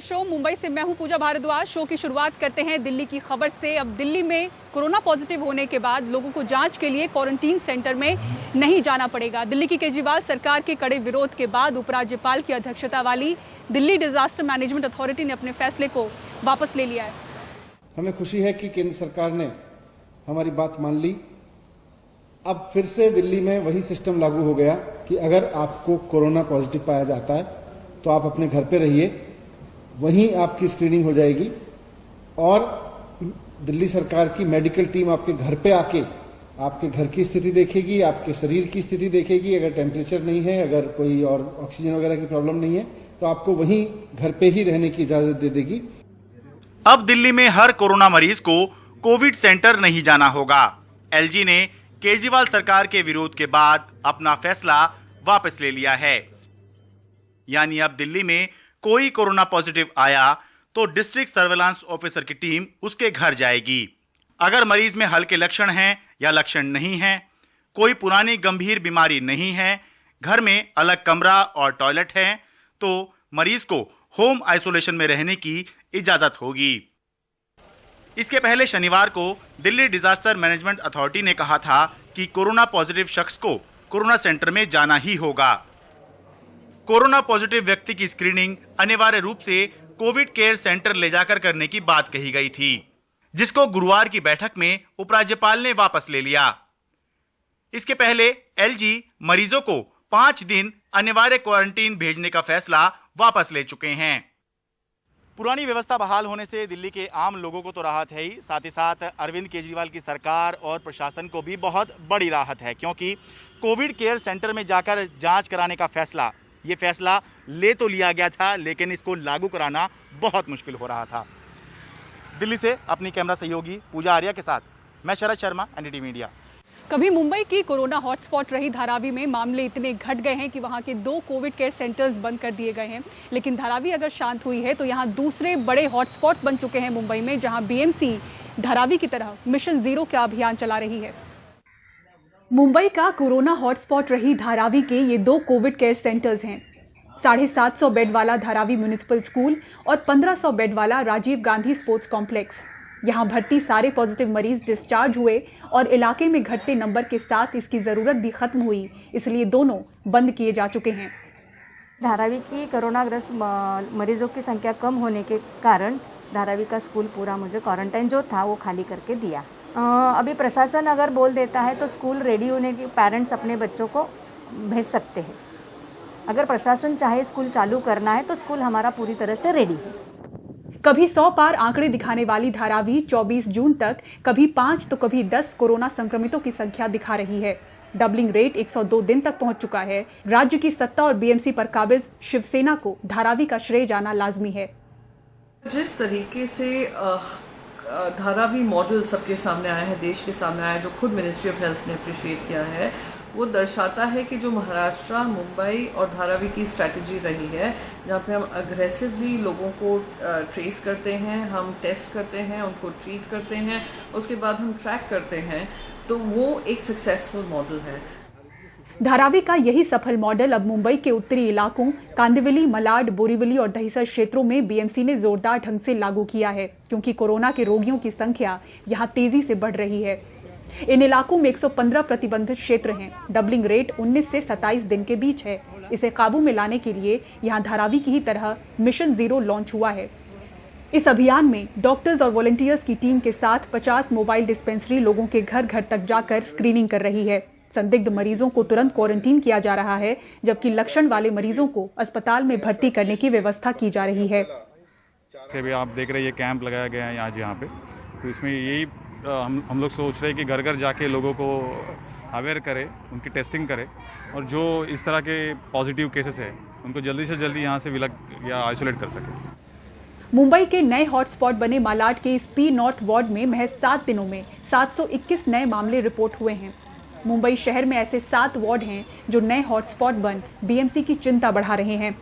Show Mumbai से मैं हूं पूजा भारद्वाज। शो की शुरुआत करते हैं दिल्ली की खबर से। अब दिल्ली में कोरोना पॉजिटिव होने के बाद लोगों को जांच के लिए क्वारंटीन सेंटर में नहीं जाना पड़ेगा। दिल्ली की केजरीवाल सरकार के कड़े विरोध के बाद उपराज्यपाल की अध्यक्षता वाली दिल्ली डिजास्टर मैनेजमेंट अथॉरिटी ने अपने फैसले को वापस ले लिया है। हमें खुशी है कि केंद्र सरकार ने हमारी बात मान ली। अब फिर से दिल्ली में वही सिस्टम लागू हो गया कि अगर आपको कोरोना पॉजिटिव पाया जाता है तो आप अपने घर पे रहिए, वहीं आपकी स्क्रीनिंग हो जाएगी और दिल्ली सरकार की मेडिकल टीम आपके घर पे आके आपके घर की स्थिति देखेगी, आपके शरीर की स्थिति देखेगी। अगर टेम्परेचर नहीं है, अगर कोई और ऑक्सीजन वगैरह की प्रॉब्लम नहीं है तो आपको वहीं घर पे ही रहने की इजाजत दे देगी। अब दिल्ली में हर कोरोना मरीज को कोविड सेंटर नहीं जाना होगा। एलजी ने केजरीवाल सरकार के विरोध के बाद अपना फैसला वापस ले लिया है। यानी अब दिल्ली में कोई कोरोना पॉजिटिव आया तो डिस्ट्रिक्ट सर्वेलांस ऑफिसर की टीम उसके घर जाएगी। अगर मरीज में हल्के लक्षण हैं या लक्षण नहीं हैं, कोई पुरानी गंभीर बीमारी नहीं है, घर में अलग कमरा और टॉयलेट है, तो मरीज को होम आइसोलेशन में रहने की इजाजत होगी। इसके पहले शनिवार को दिल्ली डिजास्टर मैनेजमेंट अथॉरिटी ने कहा था कि कोरोना पॉजिटिव शख्स को कोरोना सेंटर में जाना ही होगा। कोरोना पॉजिटिव व्यक्ति की स्क्रीनिंग अनिवार्य रूप से कोविड केयर सेंटर ले जाकर करने की बात कही गई थी, जिसको गुरुवार की बैठक में उपराज्यपाल ने वापस ले लिया। इसके पहले एलजी मरीजों को 5 दिन अनिवार्य क्वारंटीन भेजने का फैसला वापस ले चुके हैं। पुरानी व्यवस्था बहाल होने से दिल्ली के आम लोगों को तो राहत है ही, साथ ही साथ अरविंद केजरीवाल की सरकार और प्रशासन को भी बहुत बड़ी राहत है, क्योंकि कोविड केयर सेंटर में जाकर जांच कराने का फैसला ले तो लिया गया था, लेकिन इसको लागू कराना बहुत मुश्किल हो रहा था। दिल्ली से अपनी कैमरा सहयोगी पूजा आर्या के साथ मैं शरद शर्मा, एनडीटीवी मीडिया। कभी मुंबई की कोरोना हॉटस्पॉट रही धारावी में मामले इतने घट गए हैं कि वहां के 2 कोविड केयर सेंटर्स बंद कर दिए गए हैं। लेकिन धारावी अगर शांत हुई है तो यहां दूसरे बड़े हॉटस्पॉट्स बन चुके हैं मुंबई में, जहां बीएमसी धारावी की तरह मिशन 0 का अभियान चला रही है। मुंबई का कोरोना हॉटस्पॉट रही धारावी के ये 2 कोविड केयर सेंटर्स हैं। 750 बेड वाला धारावी म्युनिसिपल स्कूल और 1500 बेड वाला राजीव गांधी स्पोर्ट्स कॉम्प्लेक्स। यहां भर्ती सारे पॉजिटिव मरीज डिस्चार्ज हुए और इलाके में घटते नंबर के साथ इसकी जरूरत भी खत्म हुई, इसलिए दोनों बंद किए जा चुके हैं। धारावी की कोरोनाग्रस्त मरीजों की संख्या कम होने के कारण धारावी का स्कूल पूरा मुझे क्वारंटाइन जो था वो खाली करके दिया। अभी प्रशासन अगर बोल देता है तो स्कूल रेडी होने के पेरेंट्स अपने बच्चों को भेज सकते हैं। अगर प्रशासन चाहे स्कूल चालू करना है तो स्कूल हमारा पूरी तरह से रेडी है। कभी 100 पार आंकड़े दिखाने वाली धारावी 24 जून तक कभी 5 तो कभी 10 कोरोना संक्रमितों की संख्या दिखा रही है। डबलिंग रेट 102 दिन तक पहुंच चुका है। राज्य की सत्ता और बीएमसी पर काबिज शिवसेना को धारावी का श्रेय जाना लाजमी है। जिस तरीके से धारावी मॉडल सबके सामने आया है, देश के सामने आया है, जो खुद मिनिस्ट्री ऑफ हेल्थ ने अप्रिशिएट किया है, वो दर्शाता है कि जो महाराष्ट्र, मुंबई और धारावी की स्ट्रैटेजी रही है, जहाँ पे हम अग्रेसिवली लोगों को ट्रेस करते हैं, हम टेस्ट करते हैं, उनको ट्रीट करते हैं, उसके बाद हम ट्रैक करते हैं, तो वो एक सक्सेसफुल मॉडल है। धारावी का यही सफल मॉडल अब मुंबई के उत्तरी इलाकों कांदिवली, मलाड, बोरीवली और दहिसर क्षेत्रों में बीएमसी ने जोरदार ढंग से लागू किया है, क्योंकि कोरोना के रोगियों की संख्या यहां तेजी से बढ़ रही है। इन इलाकों में 115 प्रतिबंधित क्षेत्र हैं। डबलिंग रेट 19 से 27 दिन के बीच है। इसे काबू में लाने के लिए यहां धारावी की ही तरह मिशन 0 लॉन्च हुआ है। इस अभियान में डॉक्टर्स और वॉलंटियर्स की टीम के साथ 50 मोबाइल डिस्पेंसरी लोगों के घर घर तक जाकर स्क्रीनिंग कर रही है। संदिग्ध मरीजों को तुरंत क्वारंटीन किया जा रहा है, जबकि लक्षण वाले मरीजों को अस्पताल में भर्ती करने की व्यवस्था की जा रही है। भी आप देख रहे हैं, ये कैंप लगाया गया है आज यहाँ पे, तो इसमें यही हम लोग सोच रहे हैं कि घर घर जाके लोगों को अवेयर करें, उनकी टेस्टिंग करें, और जो इस तरह के पॉजिटिव केसेस है उनको जल्दी से जल्दी यहाँ से विलग या आइसोलेट कर सकें। मुंबई के नए हॉटस्पॉट बने मालाड के इस पी नॉर्थ वार्ड में महज 7 दिनों में 721 नए मामले रिपोर्ट हुए हैं। मुंबई शहर में ऐसे 7 वार्ड हैं जो नए हॉटस्पॉट बन बीएमसी की चिंता बढ़ा रहे हैं।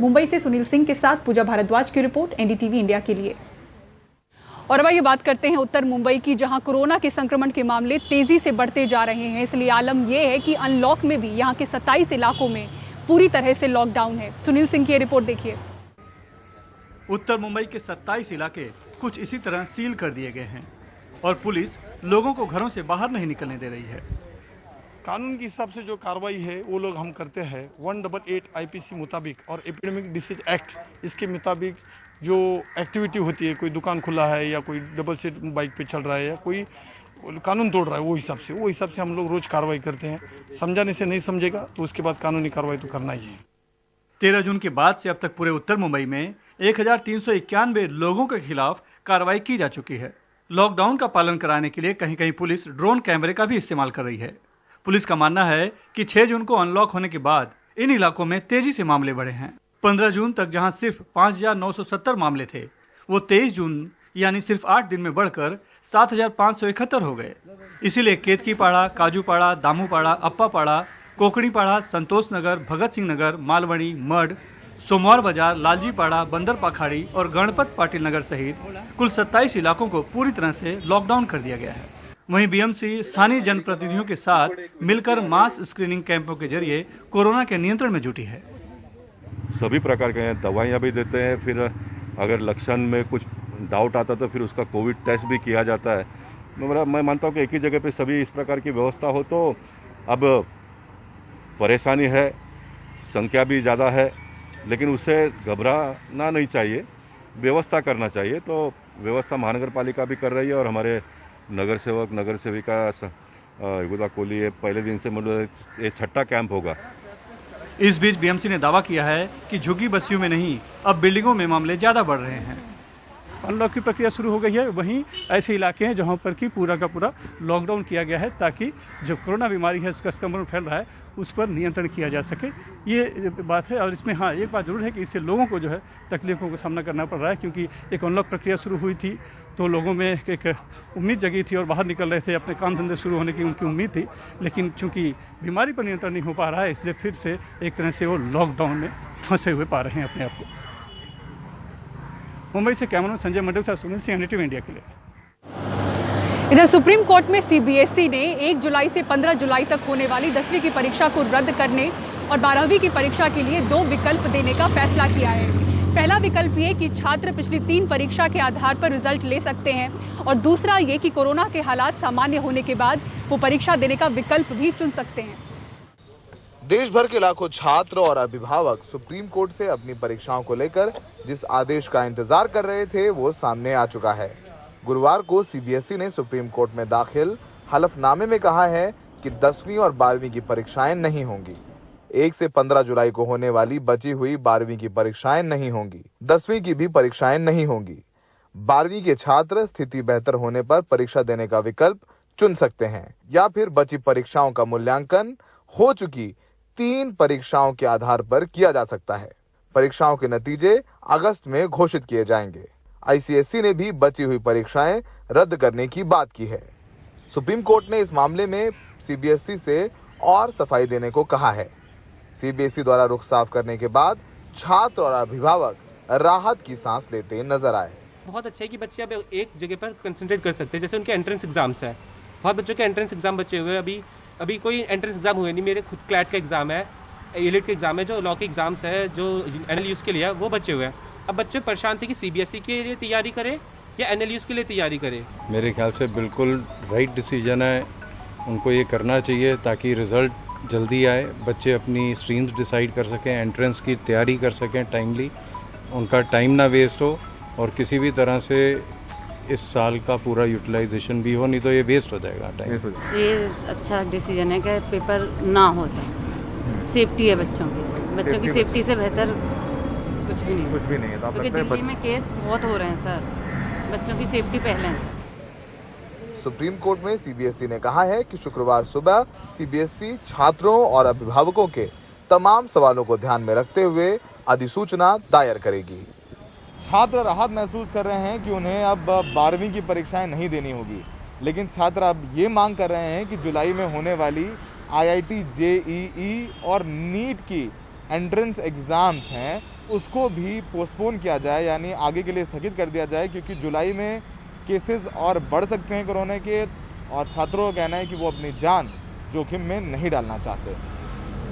मुंबई से सुनील सिंह के साथ पूजा भारद्वाज की रिपोर्ट, एनडीटीवी इंडिया के लिए। और अब ये बात करते हैं उत्तर मुंबई की, जहां कोरोना के संक्रमण के मामले तेजी से बढ़ते जा रहे हैं। इसलिए आलम यह है कि अनलॉक में भी यहां के 27 इलाकों में पूरी तरह से लॉकडाउन है। सुनील सिंह की रिपोर्ट देखिए। उत्तर मुंबई के 27 इलाके कुछ इसी तरह सील कर दिए गए हैं और पुलिस लोगों को घरों से बाहर नहीं निकलने दे रही है। कानून के हिसाब से जो कार्रवाई है वो लोग हम करते हैं 188 आईपीसी मुताबिक और एपिडेमिक डिसीज एक्ट इसके मुताबिक जो एक्टिविटी होती है, कोई दुकान खुला है या कोई डबल सीट बाइक पे चल रहा है या कोई कानून तोड़ रहा है, वो हिसाब से हम लोग रोज कार्रवाई करते हैं। समझाने से नहीं समझेगा तो उसके बाद कानूनी कार्रवाई तो करना ही है। 13 जून के बाद से अब तक पूरे उत्तर मुंबई में 1391 लोगों के खिलाफ कार्रवाई की जा चुकी है। लॉकडाउन का पालन कराने के लिए कहीं कहीं पुलिस ड्रोन कैमरे का भी इस्तेमाल कर रही है। पुलिस का मानना है कि 6 जून को अनलॉक होने के बाद इन इलाकों में तेजी से मामले बढ़े हैं। 15 जून तक जहां सिर्फ 5,970 मामले थे, वो 23 जून यानी सिर्फ 8 दिन में बढ़कर 7,571 हो गए। इसीलिए केतकीपाड़ा, काजूपाड़ा, दामूपाड़ा, अप्पापाड़ा, कोकड़ीपाड़ा, संतोष नगर, भगत सिंह नगर, मालवणी, मड, सोमवार बाजार, लालजीपाड़ा, बंदर पाखाड़ी और गणपत पाटिल नगर सहित कुल 27 इलाकों को पूरी तरह से लॉकडाउन कर दिया गया है। वहीं बीएमसी स्थानीय जनप्रतिनिधियों के साथ मिलकर मास स्क्रीनिंग कैंपों के जरिए कोरोना के नियंत्रण में जुटी है। सभी प्रकार के दवाइयाँ भी देते हैं, फिर अगर लक्षण में कुछ डाउट आता तो फिर उसका कोविड टेस्ट भी किया जाता है। मैं मानता हूँ कि एक ही जगह पे सभी इस प्रकार की व्यवस्था हो तो अब परेशानी है, संख्या भी ज़्यादा है, लेकिन उससे घबराना नहीं चाहिए, व्यवस्था करना चाहिए। तो व्यवस्था महानगर पालिका भी कर रही है और हमारे नगर सेवक, नगर सेविका युगदा कोहली ये पहले दिन से मतलब ये 6ठा कैंप होगा। इस बीच बीएमसी ने दावा किया है कि झुग्गी बस्तियों में नहीं, अब बिल्डिंगों में मामले ज़्यादा बढ़ रहे हैं। अनलॉक की प्रक्रिया शुरू हो गई है। वहीं ऐसे इलाके हैं जहां पर कि पूरा का पूरा लॉकडाउन किया गया है ताकि जो कोरोना बीमारी है, उसका संक्रमण फैल रहा है, उस पर नियंत्रण किया जा सके, ये बात है। और इसमें हाँ, एक बात जरूर है कि इससे लोगों को जो है तकलीफों का सामना करना पड़ रहा है, क्योंकि एक अनलॉक प्रक्रिया शुरू हुई थी तो लोगों में एक उम्मीद जगी थी और बाहर निकल रहे थे, अपने काम धंधे शुरू होने की उनकी उम्मीद थी। लेकिन चूंकि बीमारी पर नियंत्रण नहीं हो पा रहा है, इसलिए फिर से एक तरह से वो लॉकडाउन में फंसे हुए पा रहे हैं अपने आप को। मुंबई से कैमरामैन संजय मंडल से सुनील सिंह, NDTV इंडिया के लिए। इधर सुप्रीम कोर्ट में सीबीएसई ने 1 जुलाई से 15 जुलाई तक होने वाली 10वीं की परीक्षा को रद्द करने और 12वीं की परीक्षा के लिए 2 विकल्प देने का फैसला किया है। पहला विकल्प ये कि छात्र पिछली 3 परीक्षा के आधार पर रिजल्ट ले सकते हैं और दूसरा ये कि कोरोना के हालात सामान्य होने के बाद वो परीक्षा देने का विकल्प भी चुन सकते हैं। देश भर के लाखों छात्र और अभिभावक सुप्रीम कोर्ट से अपनी परीक्षाओं को लेकर जिस आदेश का इंतजार कर रहे थे वो सामने आ चुका है। गुरुवार को सीबीएसई ने सुप्रीम कोर्ट में दाखिल हलफनामे में कहा है कि 10वीं और 12वीं की परीक्षाएं नहीं होंगी। 1 से 15 जुलाई को होने वाली बची हुई 12वीं की परीक्षाएं नहीं होंगी। 10वीं की भी परीक्षाएं नहीं होंगी। 12वीं के छात्र स्थिति बेहतर होने पर परीक्षा देने का विकल्प चुन सकते हैं या फिर बची परीक्षाओं का मूल्यांकन हो चुकी 3 परीक्षाओं के आधार पर किया जा सकता है। परीक्षाओं के नतीजे अगस्त में घोषित किए जाएंगे। आईसीएसई ने भी बची हुई परीक्षाएं रद्द करने की बात की है। सुप्रीम कोर्ट ने इस मामले में सीबीएसई से और सफाई देने को कहा है। सीबीएसई द्वारा रुख साफ करने के बाद छात्र और अभिभावक राहत की सांस लेते नजर आए। बहुत अच्छा है कि बच्चे अब एक जगह पर कंसंट्रेट कर सकते हैं। जैसे उनके एंट्रेंस एग्जाम्स है, बहुत बच्चों के एंट्रेंस एग्जाम बचे हुए। अभी कोई एंट्रेंस एग्जाम हुए नहीं। मेरे खुद क्लैट का एग्जाम है, एलिट का एग्जाम है, जो लॉ के एग्जाम्स है, जो एनएलयूज के लिए है, वो बचे हुए हैं। अब बच्चे परेशान थे कि सीबीएसई के लिए तैयारी करें या एनएलयूज के लिए तैयारी करें। मेरे ख्याल से बिल्कुल राइट डिसीजन है, उनको ये करना चाहिए ताकि रिजल्ट जल्दी आए, बच्चे अपनी स्ट्रीम्स डिसाइड कर सकें, एंट्रेंस की तैयारी कर सकें टाइमली, उनका टाइम ना वेस्ट हो और किसी भी तरह से इस साल का पूरा यूटिलाइजेशन भी हो, नहीं तो ये वेस्ट हो जाएगा टाइम। ये अच्छा डिसीजन है कि पेपर ना हो सके। सेफ्टी है बच्चों की सेफ्टी से बेहतर कुछ भी नहीं है। क्योंकि दिल्ली में केस बहुत हो रहे हैं सर, बच्चों की सेफ्टी पहले है सर। सुप्रीम कोर्ट में सीबीएसई ने कहा है कि शुक्रवार सुबह सीबीएसई छात्रों और अभिभावकों के तमाम सवालों को ध्यान में रखते हुए अधिसूचना दायर करेगी। छात्र राहत महसूस कर रहे हैं कि उन्हें अब 12वीं की परीक्षाएं नहीं देनी होगी, लेकिन छात्र अब ये मांग कर रहे हैं कि जुलाई में होने वाली आईआईटी, जेईई और नीट की एंट्रेंस एग्जाम्स हैं उसको भी पोस्टपोन किया जाए, यानी आगे के लिए स्थगित कर दिया जाए, क्योंकि जुलाई में केसेस और बढ़ सकते हैं कोरोना के और छात्रों का कहना है कि वो अपनी जान जोखिम में नहीं डालना चाहते।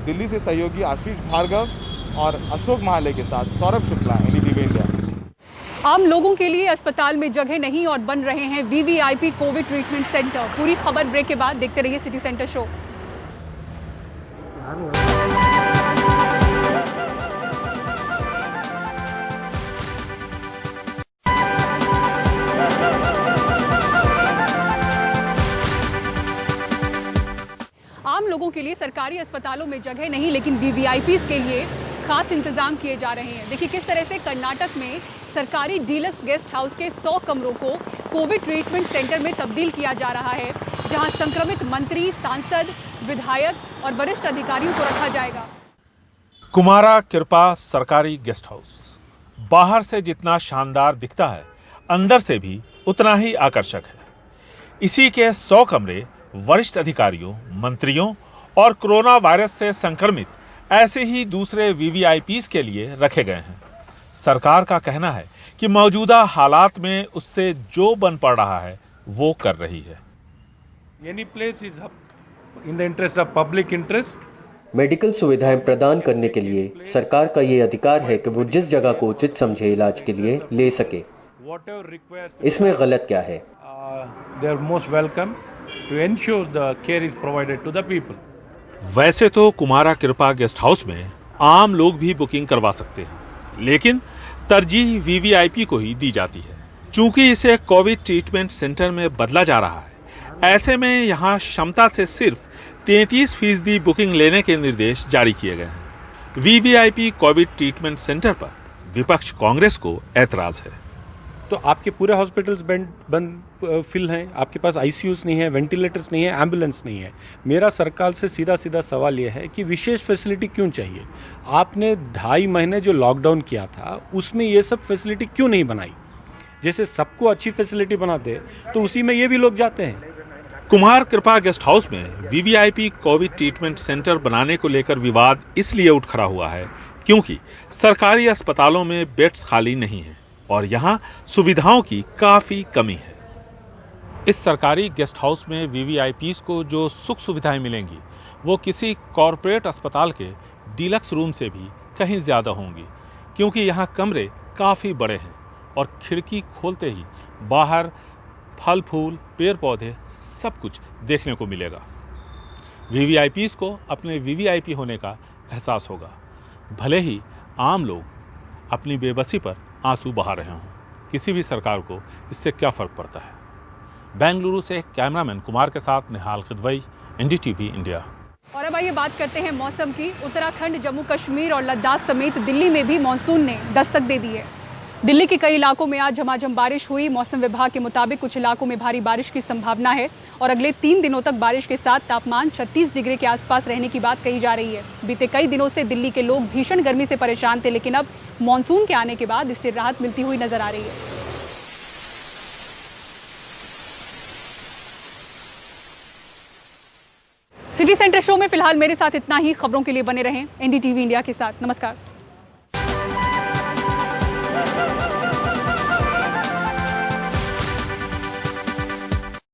दिल्ली से सहयोगी आशीष भार्गव और अशोक महाले के साथ सौरभ शुक्ला, NDTV इंडिया। आम लोगों के लिए अस्पताल में जगह नहीं और बन रहे हैं वीवीआईपी कोविड ट्रीटमेंट सेंटर। पूरी खबर ब्रेक के बाद। देखते रहिए सिटी सेंटर शो। आम लोगों के लिए सरकारी अस्पतालों में जगह नहीं, लेकिन वीवीआईपी के लिए खास इंतजाम किए जा रहे हैं। देखिए किस तरह से कर्नाटक में सरकारी डीलक्स गेस्ट हाउस के 100 कमरों को कोविड ट्रीटमेंट सेंटर में तब्दील किया जा रहा है, जहां संक्रमित मंत्री, सांसद, विधायक और वरिष्ठ अधिकारियों को रखा जाएगा। कुमारा कृपा सरकारी गेस्ट हाउस बाहर से जितना शानदार दिखता है, अंदर से भी उतना ही आकर्षक है। इसी के 100 कमरे वरिष्ठ अधिकारियों, मंत्रियों और कोरोना वायरस से संक्रमित ऐसे ही दूसरे वीवीआईपीज के लिए रखे गए हैं। सरकार का कहना है कि मौजूदा हालात में उससे जो बन पड़ रहा है वो कर रही है। Any place is in the interest of public interest. Medical सुविधाएं प्रदान करने के लिए सरकार का ये अधिकार है कि वो जिस जगह को उचित समझे इलाज के लिए ले सके। इसमें गलत क्या है? They are most welcome to ensure the care is provided to the people. वैसे तो कुमारा कृपा गेस्ट हाउस में आम लोग भी बुकिंग करवा सकते हैं, लेकिन तरजीह वीवीआईपी को ही दी जाती है। चूंकि इसे कोविड ट्रीटमेंट सेंटर में बदला जा रहा है, ऐसे में यहाँ क्षमता से सिर्फ 33% बुकिंग लेने के निर्देश जारी किए गए हैं। वीवीआईपी कोविड ट्रीटमेंट सेंटर पर विपक्ष कांग्रेस को ऐतराज है। तो आपके पूरे हॉस्पिटल्स बंद फिल हैं, आपके पास आईसीयूज नहीं है, वेंटिलेटर्स नहीं है, एम्बुलेंस नहीं है। मेरा सरकार से सीधा सवाल यह है कि विशेष फैसिलिटी क्यों चाहिए? आपने 2.5 महीने जो लॉकडाउन किया था उसमें ये सब फैसिलिटी क्यों नहीं बनाई? जैसे सबको अच्छी फैसिलिटी बनाते तो उसी में ये भी लोग जाते हैं। कुमार कृपा गेस्ट हाउस में वीवीआईपी कोविड ट्रीटमेंट सेंटर बनाने को लेकर विवाद इसलिए उठ खड़ा हुआ है क्योंकि सरकारी अस्पतालों में बेड्स खाली नहीं है और यहाँ सुविधाओं की काफी कमी है। इस सरकारी गेस्ट हाउस में वीवीआईपीज को जो सुख सुविधाएं मिलेंगी वो किसी कॉरपोरेट अस्पताल के डीलक्स रूम से भी कहीं ज्यादा होंगी, क्योंकि यहाँ कमरे काफी बड़े हैं और खिड़की खोलते ही बाहर फल फूल, पेड़ पौधे सब कुछ देखने को मिलेगा। वीवीआईपीज को अपने वीवीआईपी होने का एहसास होगा, भले ही आम लोग अपनी बेबसी पर आंसू बहा रहे हों। किसी भी सरकार को इससे क्या फर्क पड़ता है। बेंगलुरु से कैमरामैन कुमार के साथ निहाल खिदवई, एनडीटीवी इंडिया। और अब आइए बात करते हैं मौसम की। उत्तराखंड, जम्मू कश्मीर और लद्दाख समेत दिल्ली में भी मानसून ने दस्तक दे दी है। दिल्ली के कई इलाकों में आज झमाझम बारिश हुई। मौसम विभाग के मुताबिक कुछ इलाकों में भारी बारिश की संभावना है और अगले 3 दिनों तक बारिश के साथ तापमान 36 डिग्री के आसपास रहने की बात कही जा रही है। बीते कई दिनों से दिल्ली के लोग भीषण गर्मी से परेशान थे, लेकिन अब मानसून के आने के बाद इससे राहत मिलती हुई नजर आ रही है। सिटी सेंटर शो में फिलहाल मेरे साथ इतना ही। खबरों के लिए बने रहें एनडीटीवी इंडिया के साथ। नमस्कार।